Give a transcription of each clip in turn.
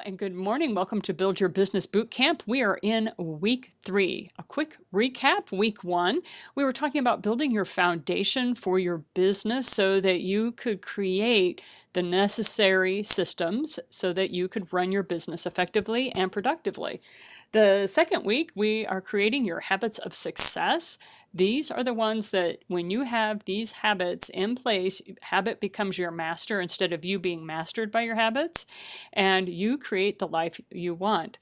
and good morning. Welcome to Build Your Business Bootcamp. We are in week 3. A quick recap, week 1, we were talking about building your foundation for your business so that you could create the necessary systems so that you could run your business effectively and productively. The second week, we are creating your habits of success. These are the ones that when you have these habits in place, habit becomes your master instead of you being mastered by your habits, and you create the life you want.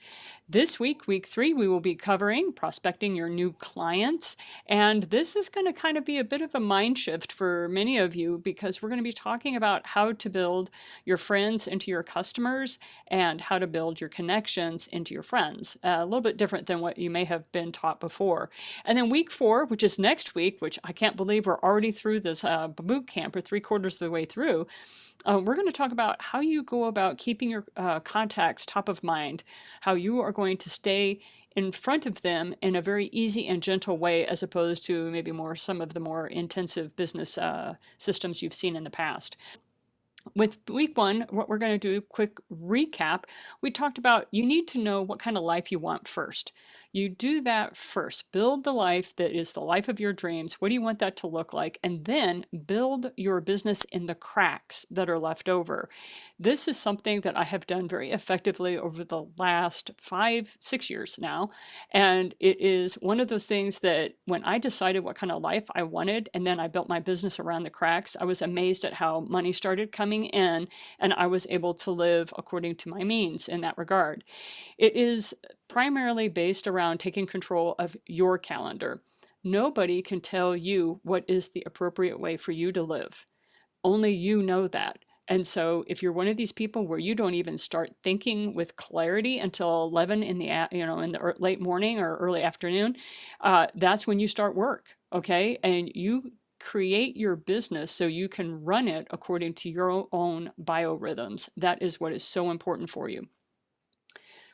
This week, week 3, we will be covering prospecting your new clients. And this is going to kind of be a bit of a mind shift for many of you because we're going to be talking about how to build your friends into your customers and how to build your connections into your friends. A little bit different than what you may have been taught before. And then week 4, which is next week, which I can't believe we're already through this boot camp or 3/4 of the way through. We're going to talk about how you go about keeping your contacts top of mind, how you are going to stay in front of them in a very easy and gentle way as opposed to maybe some of the more intensive business systems you've seen in the past. With week 1, what we're going to do, quick recap, we talked about you need to know what kind of life you want first. You do that first. Build the life that is the life of your dreams. What do you want that to look like? And then build your business in the cracks that are left over. This is something that I have done very effectively over the last 5-6 years now. And it is one of those things that when I decided what kind of life I wanted, and then I built my business around the cracks, I was amazed at how money started coming in and I was able to live according to my means in that regard. It is primarily based around taking control of your calendar. Nobody can tell you what is the appropriate way for you to live. Only you know that. And so if you're one of these people where you don't even start thinking with clarity until 11 in the late morning or early afternoon, that's when you start work, okay? And you create your business so you can run it according to your own biorhythms. That is what is so important for you.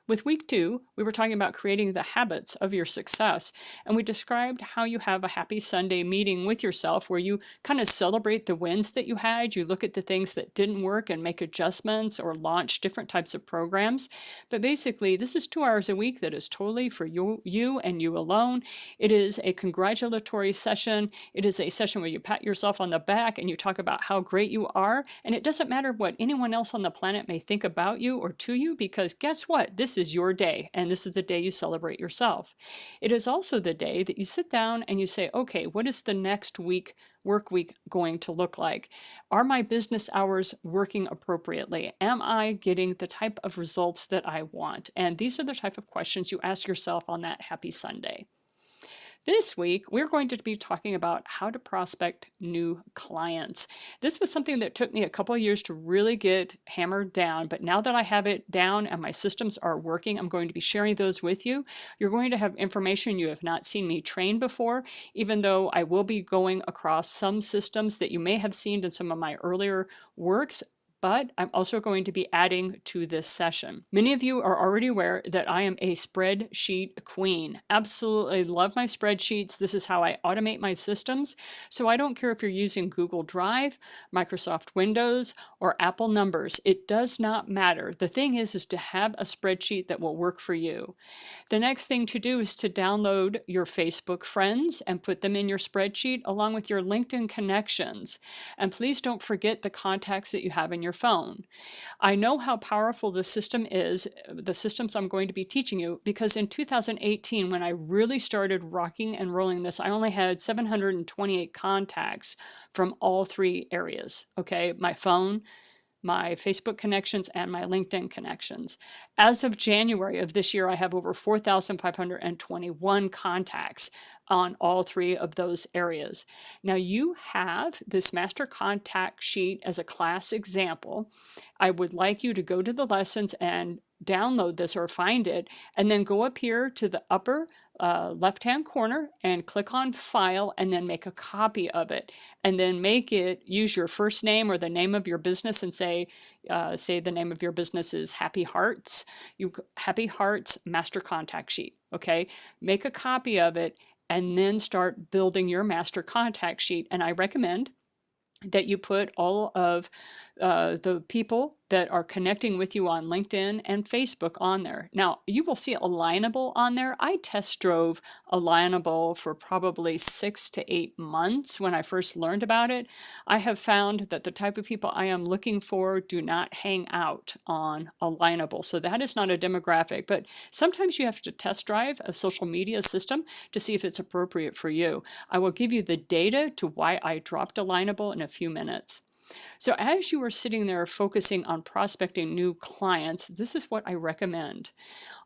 With week 2, we were talking about creating the habits of your success, and we described how you have a happy Sunday meeting with yourself where you kind of celebrate the wins that you had. You look at the things that didn't work and make adjustments or launch different types of programs. But basically, this is 2 hours a week that is totally for you and you alone. It is a congratulatory session. It is a session where you pat yourself on the back and you talk about how great you are. And it doesn't matter what anyone else on the planet may think about you or to you, because guess what? This is your day, and this is the day you celebrate yourself. It is also the day that you sit down and you say, okay, what is the next work week going to look like? Are my business hours working appropriately? Am I getting the type of results that I want? And these are the type of questions you ask yourself on that happy Sunday. This week, we're going to be talking about how to prospect new clients. This was something that took me a couple of years to really get hammered down, but now that I have it down and my systems are working, I'm going to be sharing those with you. You're going to have information you have not seen me train before, even though I will be going across some systems that you may have seen in some of my earlier works. But I'm also going to be adding to this session. Many of you are already aware that I am a spreadsheet queen. Absolutely love my spreadsheets. This is how I automate my systems. So I don't care if you're using Google Drive, Microsoft Windows, or Apple Numbers. It does not matter. The thing is to have a spreadsheet that will work for you. The next thing to do is to download your Facebook friends and put them in your spreadsheet along with your LinkedIn connections. And please don't forget the contacts that you have in your phone. I know how powerful the system is, the systems I'm going to be teaching you, because in 2018, when I really started rocking and rolling this, I only had 728 contacts from all 3 areas, okay? My phone, my Facebook connections, and my LinkedIn connections. As of January of this year, I have over 4,521 contacts on all 3 of those areas. Now you have this master contact sheet as a class example. I would like you to go to the lessons and download this or find it, and then go up here to the upper left-hand corner and click on File, and then make a copy of it, and then use your first name or the name of your business and say the name of your business is Happy Hearts. Happy Hearts Master Contact Sheet. Okay, make a copy of it and then start building your master contact sheet. And I recommend that you put all of the people that are connecting with you on LinkedIn and Facebook on there. Now, you will see Alignable on there. I test drove Alignable for probably 6 to 8 months when I first learned about it. I have found that the type of people I am looking for do not hang out on Alignable. So that is not a demographic, but sometimes you have to test drive a social media system to see if it's appropriate for you. I will give you the data to why I dropped Alignable in a few minutes. So as you are sitting there focusing on prospecting new clients, this is what I recommend.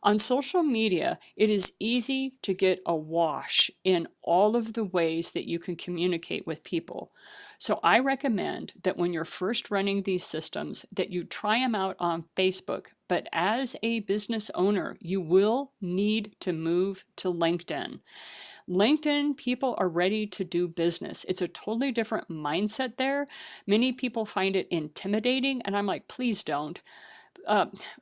On social media, it is easy to get awash in all of the ways that you can communicate with people. So I recommend that when you're first running these systems, that you try them out on Facebook. But as a business owner, you will need to move to LinkedIn. LinkedIn, people are ready to do business. It's a totally different mindset there. Many people find it intimidating, and I'm like, please don't.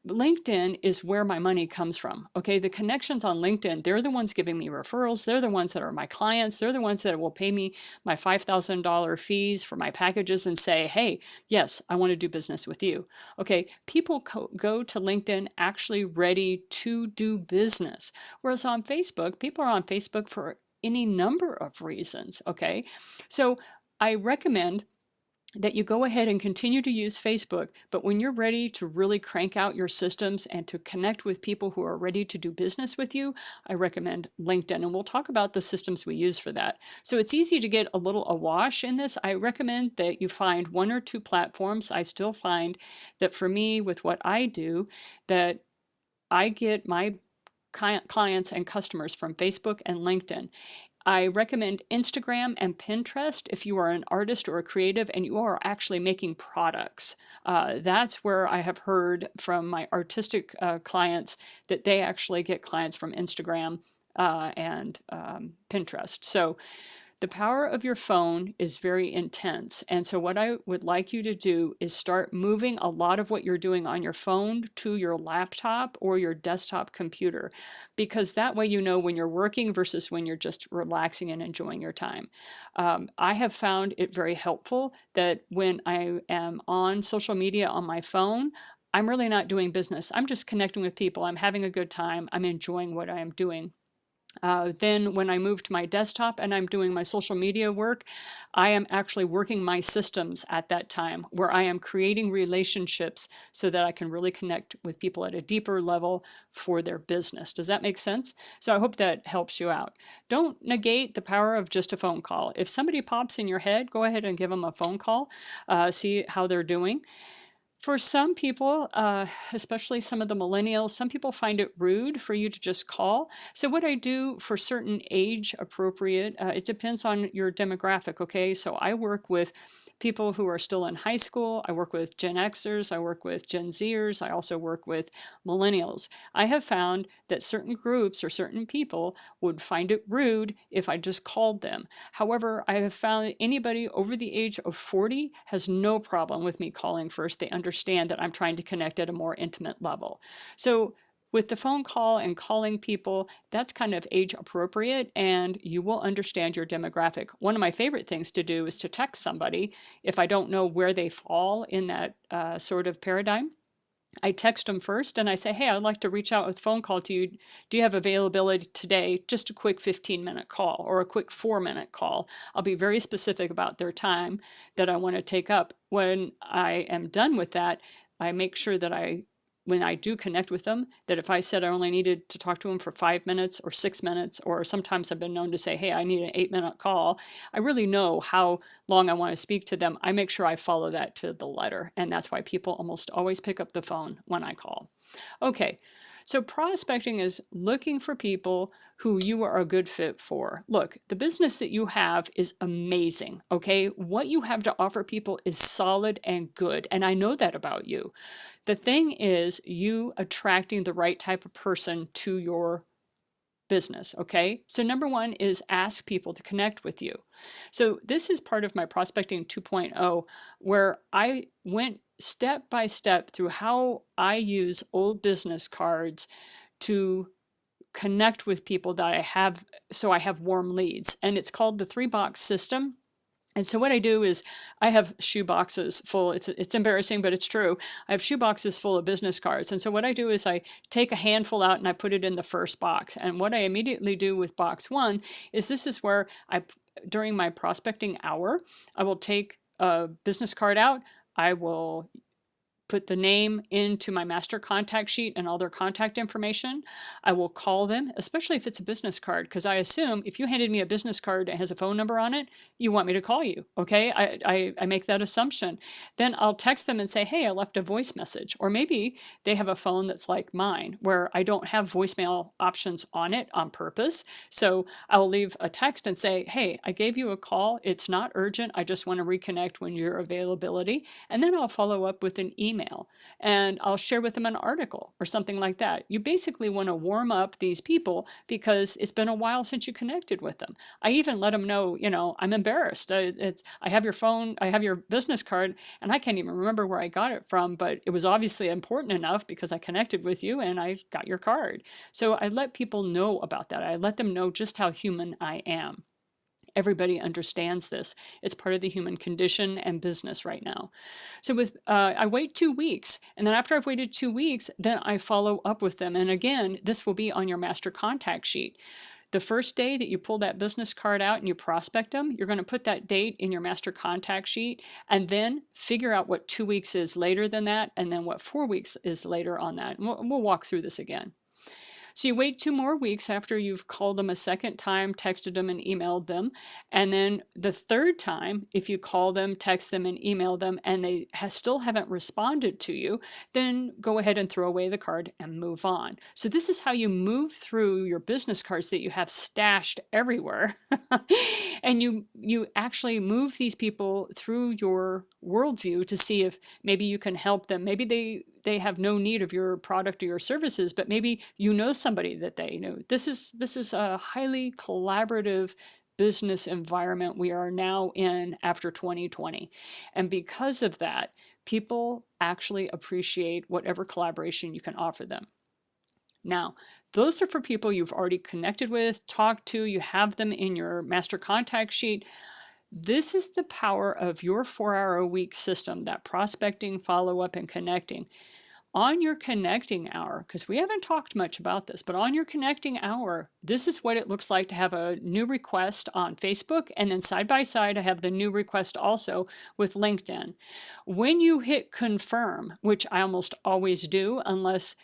LinkedIn is where my money comes from. Okay, the connections on LinkedIn, they're the ones giving me referrals. They're the ones that are my clients. They're the ones that will pay me my $5,000 fees for my packages and say, hey, yes, I want to do business with you. Okay, people go to LinkedIn actually ready to do business. Whereas on Facebook, people are on Facebook for any number of reasons. Okay, so I recommend that you go ahead and continue to use Facebook, but when you're ready to really crank out your systems and to connect with people who are ready to do business with you, I recommend LinkedIn. And we'll talk about the systems we use for that. So it's easy to get a little awash in this. I recommend that you find 1 or 2 platforms. I still find that for me, with what I do, that I get my clients and customers from Facebook and LinkedIn. I recommend Instagram and Pinterest if you are an artist or a creative and you are actually making products. That's where I have heard from my artistic clients that they actually get clients from Instagram and Pinterest. So the power of your phone is very intense. And so what I would like you to do is start moving a lot of what you're doing on your phone to your laptop or your desktop computer, because that way you know when you're working versus when you're just relaxing and enjoying your time. I have found it very helpful that when I am on social media on my phone, I'm really not doing business. I'm just connecting with people. I'm having a good time. I'm enjoying what I am doing. Then when I move to my desktop and I'm doing my social media work, I am actually working my systems at that time where I am creating relationships so that I can really connect with people at a deeper level for their business. Does that make sense? So I hope that helps you out. Don't negate the power of just a phone call. If somebody pops in your head, go ahead and give them a phone call, see how they're doing. For some people, especially some of the millennials, some people find it rude for you to just call. So what I do for certain age appropriate, it depends on your demographic, okay? So I work with people who are still in high school. I work with Gen Xers. I work with Gen Zers. I also work with millennials. I have found that certain groups or certain people would find it rude if I just called them. However, I have found anybody over the age of 40 has no problem with me calling first. They understand that I'm trying to connect at a more intimate level. So with the phone call and calling people, that's kind of age appropriate and you will understand your demographic. One of my favorite things to do is to text somebody if I don't know where they fall in that sort of paradigm. I text them first and I say, hey, I'd like to reach out with a phone call to you. Do you have availability today? Just a quick 15-minute call or a quick 4-minute call. I'll be very specific about their time that I want to take up. When I am done with that, I make sure that when I do connect with them, that if I said I only needed to talk to them for 5 minutes or 6 minutes, or sometimes I've been known to say, hey, I need an 8-minute call, I really know how long I want to speak to them. I make sure I follow that to the letter. And that's why people almost always pick up the phone when I call. Okay. So prospecting is looking for people who you are a good fit for. Look, the business that you have is amazing, okay? What you have to offer people is solid and good, and I know that about you. The thing is you attracting the right type of person to your business, okay? So number 1 is ask people to connect with you. So this is part of my prospecting 2.0 where I went step by step through how I use old business cards to connect with people that I have, so I have warm leads. And it's called the 3-box system. And so what I do is I have shoe boxes full. It's embarrassing, but it's true. I have shoe boxes full of business cards. And so what I do is I take a handful out and I put it in the first box. And what I immediately do with box one is this is where during my prospecting hour, I will take a business card out. I will put the name into my master contact sheet and all their contact information. I will call them, especially if it's a business card, because I assume if you handed me a business card that has a phone number on it, you want me to call you, okay? I make that assumption. Then I'll text them and say, hey, I left a voice message. Or maybe they have a phone that's like mine, where I don't have voicemail options on it on purpose. So I'll leave a text and say, hey, I gave you a call. It's not urgent. I just want to reconnect when you're availability. And then I'll follow up with an email and I'll share with them an article or something like that. You basically want to warm up these people because it's been a while since you connected with them. I even let them know, I'm embarrassed. I have your phone, I have your business card, and I can't even remember where I got it from, but it was obviously important enough because I connected with you and I got your card. So I let people know about that. I let them know just how human I am. Everybody understands this. It's part of the human condition and business right now. So I wait 2 weeks, and then after I've waited 2 weeks, then I follow up with them. And again, this will be on your master contact sheet. The first day that you pull that business card out and you prospect them, you're going to put that date in your master contact sheet and then figure out what 2 weeks is later than that and then what 4 weeks is later on that. And we'll walk through this again. So you wait 2 more weeks after you've called them a second time, texted them and emailed them. And then the third time, if you call them, text them and email them and they still haven't responded to you, then go ahead and throw away the card and move on. So this is how you move through your business cards that you have stashed everywhere. And you actually move these people through your worldview to see if maybe you can help them. Maybe they have no need of your product or your services, but maybe you know somebody that they know. This is a highly collaborative business environment we are now in after 2020. And because of that, people actually appreciate whatever collaboration you can offer them. Now, those are for people you've already connected with, talked to, you have them in your master contact sheet. This is the power of your 4-hour-a-week system, that prospecting, follow-up, and connecting. On your connecting hour, because we haven't talked much about this, but on your connecting hour, this is what it looks like to have a new request on Facebook, and then side by side, I have the new request also with LinkedIn. When you hit confirm, which I almost always do, unless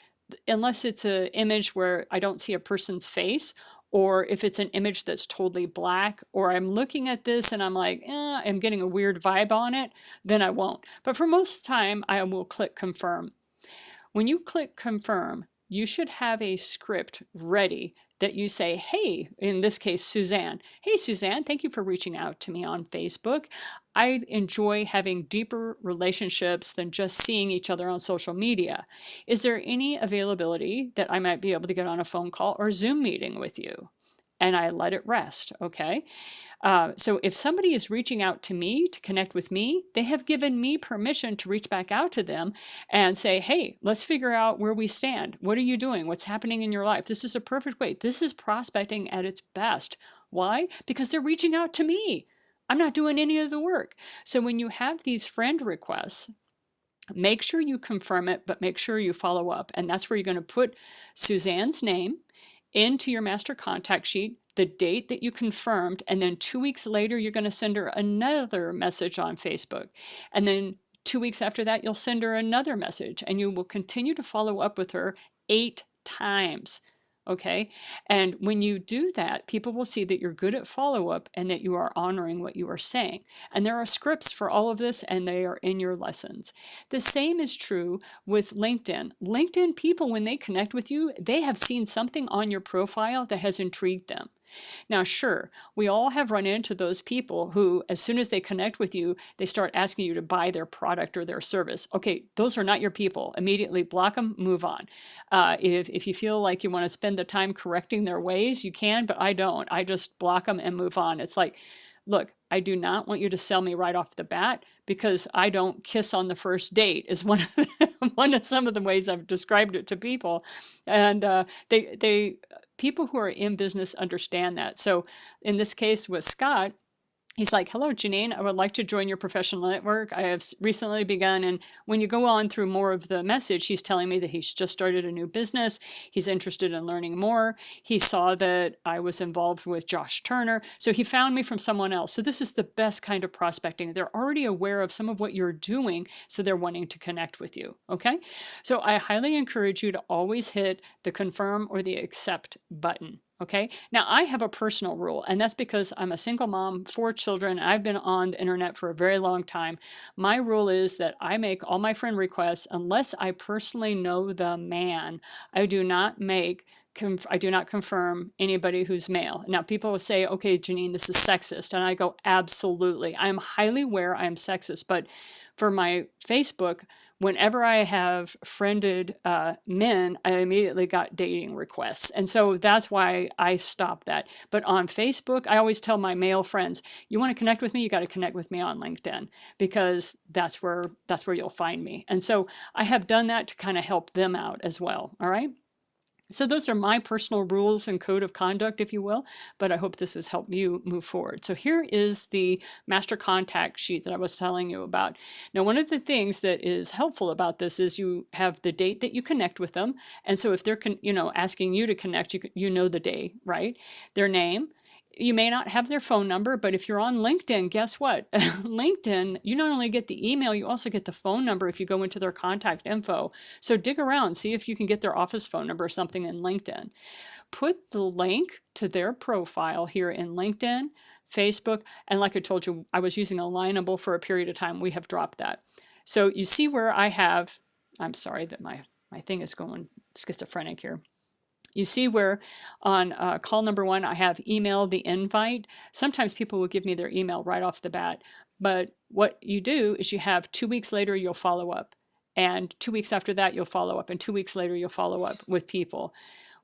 it's an image where I don't see a person's face, or if it's an image that's totally black, or I'm looking at this and I'm like, I'm getting a weird vibe on it, then I won't. But for most time, I will click confirm. When you click confirm, you should have a script ready that you say, hey, in this case, Suzanne. Hey, Suzanne, thank you for reaching out to me on Facebook. I enjoy having deeper relationships than just seeing each other on social media. Is there any availability that I might be able to get on a phone call or Zoom meeting with you? And I let it rest, okay? So if somebody is reaching out to me to connect with me, they have given me permission to reach back out to them and say, hey, let's figure out where we stand. What are you doing? What's happening in your life? This is a perfect way. This is prospecting at its best. Why? Because they're reaching out to me. I'm not doing any of the work. So when you have these friend requests, make sure you confirm it, but make sure you follow up. And that's where you're going to put Suzanne's name into your master contact sheet, the date that you confirmed, and then 2 weeks later, you're going to send her another message on Facebook. And then 2 weeks after that, you'll send her another message, and you will continue to follow up with her 8 times. Okay. And when you do that, people will see that you're good at follow-up and that you are honoring what you are saying. And there are scripts for all of this, and they are in your lessons. The same is true with LinkedIn. LinkedIn people, when they connect with you, they have seen something on your profile that has intrigued them. Now, sure, we all have run into those people who, as soon as they connect with you, they start asking you to buy their product or their service. Okay, those are not your people. Immediately block them, move on. If you feel like you want to spend the time correcting their ways, you can, but I don't. I just block them and move on. It's like, look, I do not want you to sell me right off the bat because I don't kiss on the first date is one of some of the ways I've described it to people. And people who are in business understand that. So in this case with Scott, He's like, hello, Janine, I would like to join your professional network. I have recently begun. And when you go on through more of the message, he's telling me that he's just started a new business. He's interested in learning more. He saw that I was involved with Josh Turner. So he found me from someone else. So this is the best kind of prospecting. They're already aware of some of what you're doing, so they're wanting to connect with you. Okay. So I highly encourage you to always hit the confirm or the accept button. Okay. Now I have a personal rule, and that's because I'm a single mom, 4 children. I've been on the internet for a very long time. My rule is that I make all my friend requests unless I personally know the man. I do not confirm anybody who's male. Now people will say, okay, Janine, this is sexist. And I go, absolutely. I'm highly aware I am sexist, but for my Facebook, whenever I have friended men, I immediately got dating requests. And so that's why I stopped that. But on Facebook, I always tell my male friends, you want to connect with me, you got to connect with me on LinkedIn, because that's where you'll find me. And so I have done that to kind of help them out as well. All right. So those are my personal rules and code of conduct, if you will, but I hope this has helped you move forward. So here is the master contact sheet that I was telling you about. Now, one of the things that is helpful about this is you have the date that you connect with them. And so if they're, asking you to connect, you know the day, right? Their name. You may not have their phone number, but if you're on LinkedIn, guess what? LinkedIn, you not only get the email, you also get the phone number if you go into their contact info. So dig around, see if you can get their office phone number or something in LinkedIn. Put the link to their profile here in LinkedIn, Facebook, and like I told you, I was using Alignable for a period of time. We have dropped that. So you see where I have, I'm sorry that my thing is going schizophrenic here. You see where on call number 1, I have email the invite. Sometimes people will give me their email right off the bat. But what you do is you have 2 weeks later, you'll follow up. And 2 weeks after that, you'll follow up. And 2 weeks later, you'll follow up with people.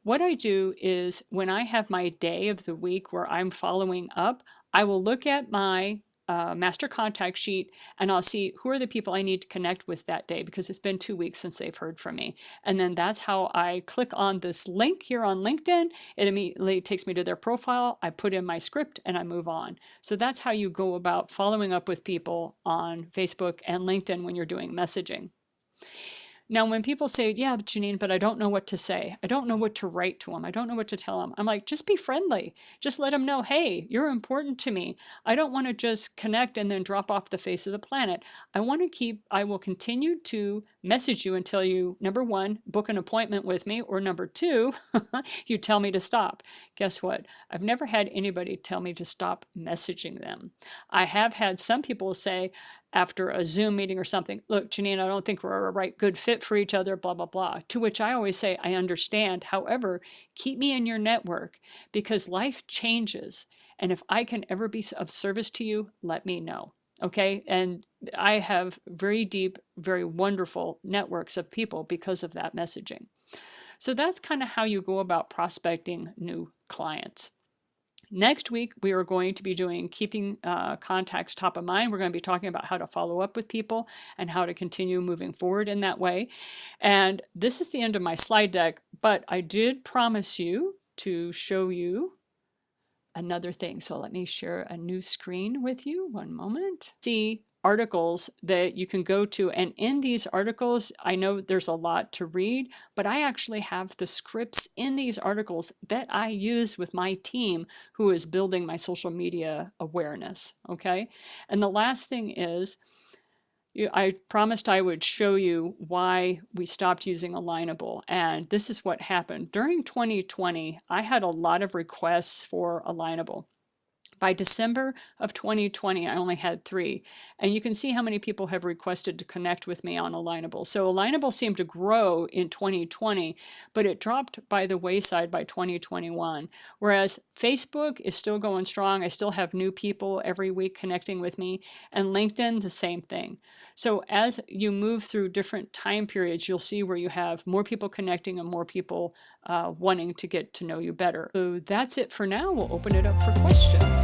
What I do is when I have my day of the week where I'm following up, I will look at my master contact sheet, and I'll see who are the people I need to connect with that day, because it's been 2 weeks since they've heard from me. And then that's how I click on this link here on LinkedIn. It immediately takes me to their profile. I put in my script and I move on. So that's how you go about following up with people on Facebook and LinkedIn when you're doing messaging. Now, when people say, yeah, Janine, but I don't know what to say. I don't know what to write to them. I don't know what to tell them. I'm like, just be friendly. Just let them know, hey, you're important to me. I don't want to just connect and then drop off the face of the planet. I will continue to message you until you, number 1, book an appointment with me, or number 2, you tell me to stop. Guess what? I've never had anybody tell me to stop messaging them. I have had some people say, after a Zoom meeting or something, look, Janine, I don't think we're a good fit for each other, blah, blah, blah. To which I always say, I understand. However, keep me in your network, because life changes. And if I can ever be of service to you, let me know. Okay. And I have very deep, very wonderful networks of people because of that messaging. So that's kind of how you go about prospecting new clients. Next week, we are going to be doing keeping contacts top of mind. We're going to be talking about how to follow up with people and how to continue moving forward in that way. And this is the end of my slide deck, but I did promise you to show you another thing. So let me share a new screen with you. One moment. See articles that you can go to, and in these articles, I know there's a lot to read, but I actually have the scripts in these articles that I use with my team who is building my social media awareness. Okay. And the last thing is, I promised I would show you why we stopped using Alignable, and this is what happened. During 2020, I had a lot of requests for Alignable. By December of 2020, I only had 3. And you can see how many people have requested to connect with me on Alignable. So Alignable seemed to grow in 2020, but it dropped by the wayside by 2021. Whereas Facebook is still going strong. I still have new people every week connecting with me. And LinkedIn, the same thing. So as you move through different time periods, you'll see where you have more people connecting and more people wanting to get to know you better. So that's it for now. We'll open it up for questions.